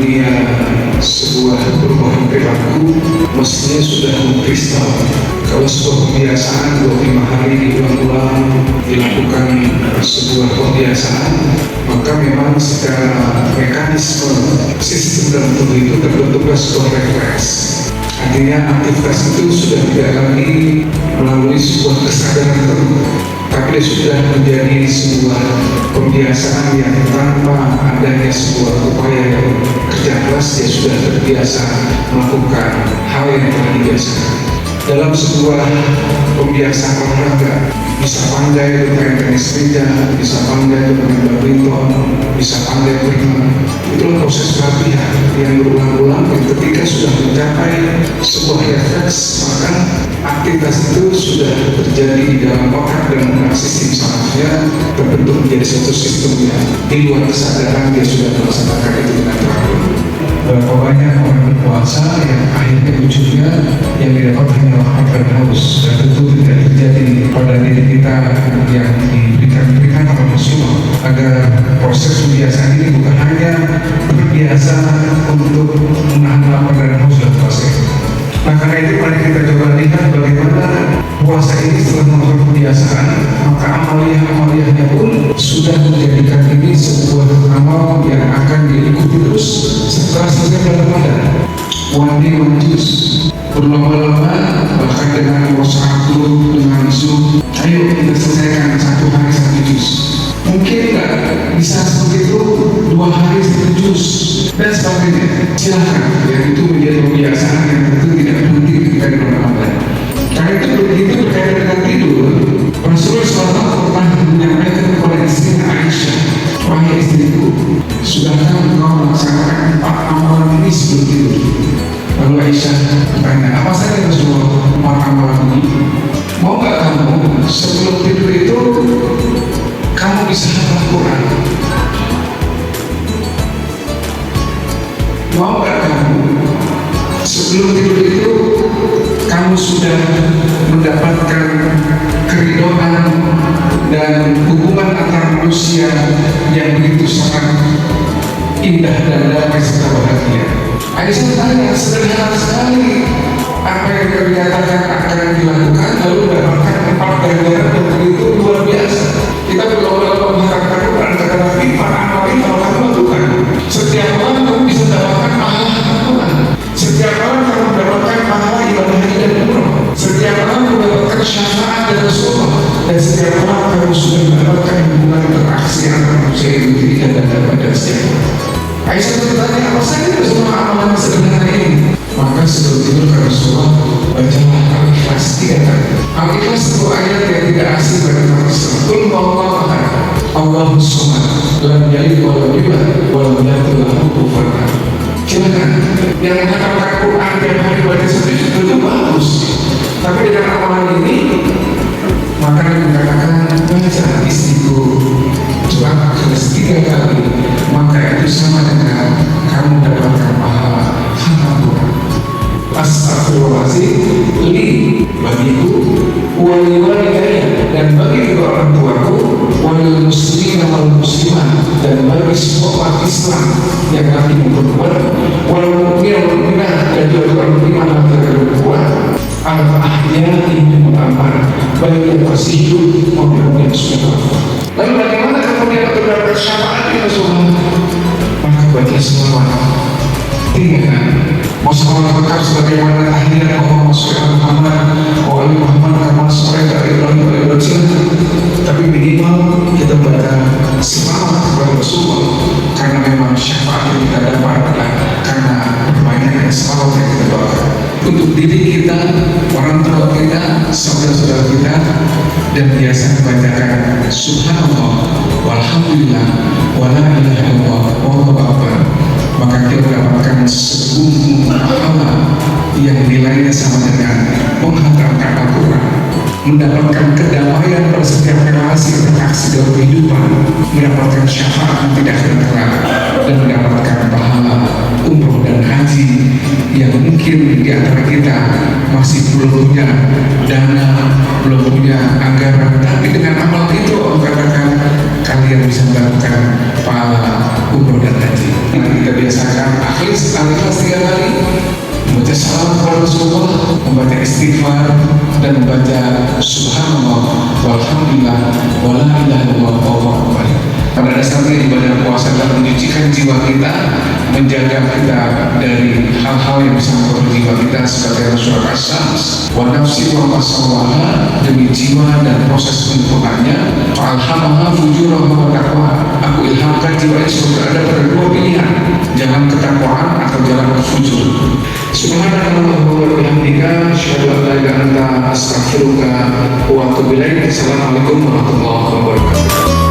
dunia sebuah perubahan perilaku mestinya sudah mengkristal. Kalau sebuah kebiasaan 25 hari diulang-ulang dilakukan sebuah kebiasaan, maka memang secara mekanisme sistem dalam tubuh itu terbentuklah sebuah refleks. Artinya aktivitas itu sudah tidak lagi melalui sebuah kesadaran tertentu, tapi dia sudah menjadi sebuah kebiasaan yang tanpa adanya sebuah upaya yang kerja keras, dia sudah terbiasa melakukan hal yang telah dibiasakan. Dalam sebuah pembiasaan olahraga, bisa pandai bermain tenis meja, bisa pandai bermain badminton, bisa pandai berenang. Itulah proses latihan yang berulang-ulang, dan ketika sudah mencapai sebuah refleks, maka aktivitas itu sudah terjadi di dalam otak dan sistem sarafnya terbentuk menjadi suatu sistem yang di luar kesadaran dia sudah melaksanakan itu dengan teratur. Berapa banyak orang berpuasa yang akhirnya ujungnya yang didapat hanya lapar dan haus, dan tentu tidak terjadi pada diri kita yang diberikan oleh Rasulullah agar proses kebiasaan ini bukan hanya terbiasa untuk menahan lapar dan haus dan puasa. Nah, karena itu mari kita coba lihat bagaimana puasa ini setelah melakukan kebiasaan, maka amaliyah-amaliyahnya pun sudah menjadikan ini sebuah amal yang akan diikuti terus setelah selesai bulan Ramadan. Wadi manjus berlomba-lomba, bahkan dengan WhatsApp group, dengan Zoom, ayo kita selesaikan 1 hari 1 juz. Mungkin nggak bisa seperti itu 2 hari 1 juz dan sebagainya. Silahkan, yang itu menjadi kebiasaan yang tentu tidak berhenti ketika di bulan Ramadan. Karena itu begitu berkaitan dengan tidur, Rasulullah SAW pernah menyampaikan kepada istrinya Aisyah, wahai istriku, sudahkah engkau melaksanakan 4 amalan ini sebelum tidur? Lalu Aisyah bertanya, apa saja Rasulullah 4 amalan ini? Mau nggak kamu sebelum tidur itu kamu bisa hafal Quran? Mau nggak kamu sebelum tidur itu kamu sudah mendapatkan keridhaan dan hubungan antar manusia yang begitu sangat indah dan damai serta bahagia? Aisyah bertanya, sederhana sekali apa yang kami katakan akan dilakukan, lalu mendapatkan 4 ganjaran yang begitu luar biasa. Kita berlomba-lomba mengharapkan Quran, kata Nabi, 4 amal ini kalau kamu lakukan, setiap malam kamu bisa mendapatkan pahala Quran. Setiap malam kamu mendapatkan pahala ibadah haji dan umrah. Setiap malam kamu mendapatkan syafaat dan Rasulullah, dan setiap malam kamu sudah mendapatkan hubungan interaksi antara manusia yang begitu dan pada setiap malam. Aisyah bertanya, apa saja semua amalan sederhana ini? Maka sebelum tidur kata Rasulullah, bacalah Al-Ikhlas 3 kali. Al-Ikhlas itu ayat yang tidak asing bagi umat Islam. Qul huwallahu ahad, Allahus samad, lam yalid wa lam yulad wa lam yakul lahu kufuwan ahad. Silakan, yang mengatakan Quran tiap hari baca 1 juz itu bagus. Tapi dengan amalan ini, maka dikatakan baca istriku surah Al-Ikhlas 3 kali, maka itu sama dengan kamu mendapatkan pahala hafal Quran. Astagfirullahaladzim li bagiku, wali walidayya dan bagi kedua orang tuaku, wal muslimin wal muslimat dan bagi semua umat Islam yang laki maupun perempuan, wal mu'min wal mu'minat dan juga orang beriman laki dan perempuan, al ahya'i wal amwat, baik yang masih hidup maupun yang sudah wafat. Lalu bagaimana kemudian untuk dapat syafaat itu semua? Maka baca selawat 3 kali. Mau salawat lengkap sebagaimana tahiyat Allahumma sholli ala Muhammad wa ali Muhammad kama shallaita ala Ibrahim wa ala Ibrahim. Tapi minimal kita baca selawat kepada Rasulullah, karena memang syafaat yang kita dapat adalah karena perbaikan selawat yang kita baca untuk diri kita, orang tua kita, saudara-saudara kita, dan biasa membacakan subhanallah walhamdulillah wala ilaha illallah wallahu akbar. Maka kita mendapatkan sebuah pahala yang nilainya sama dengan menghatamkan Al-Quran, mendapatkan kedamaian pada setiap relasi interaksi dalam kehidupan, mendapatkan syafaat yang tidak akan kelak, dan mendapatkan pahala umroh dan haji yang mungkin di antara kita masih belum punya dana, belum punya anggaran, tapi dengan amal itu Allah katakan kalian bisa melakukan pahala umroh dan haji. Kita biasakan al-ikhlas 3 kali, membaca salam kepada Rasulullah, membaca istighfar, dan membaca subhanallah walhamdulillah wala ilaha illallah wallahu akbar. Pada dasarnya ibadah puasa adalah menyucikan jiwa kita, menjaga kita dari hal-hal yang bisa membuat jiwa kita, sebagai Rasulullah As-Sams wa nafsi wa masawaha, demi jiwa dan proses penyempurnaannya, fa'alhamaha fujuraha wa taqwa, aku ilhamkan jiwa ini berada pada 2 pilihan, jalan ketakwaan atau jalan fujur. Subhanallah wa bihamdika, asyhadu an la ilaha illa anta, astaghfiruka wa atubu ilaik. Assalamualaikum warahmatullahi wabarakatuh.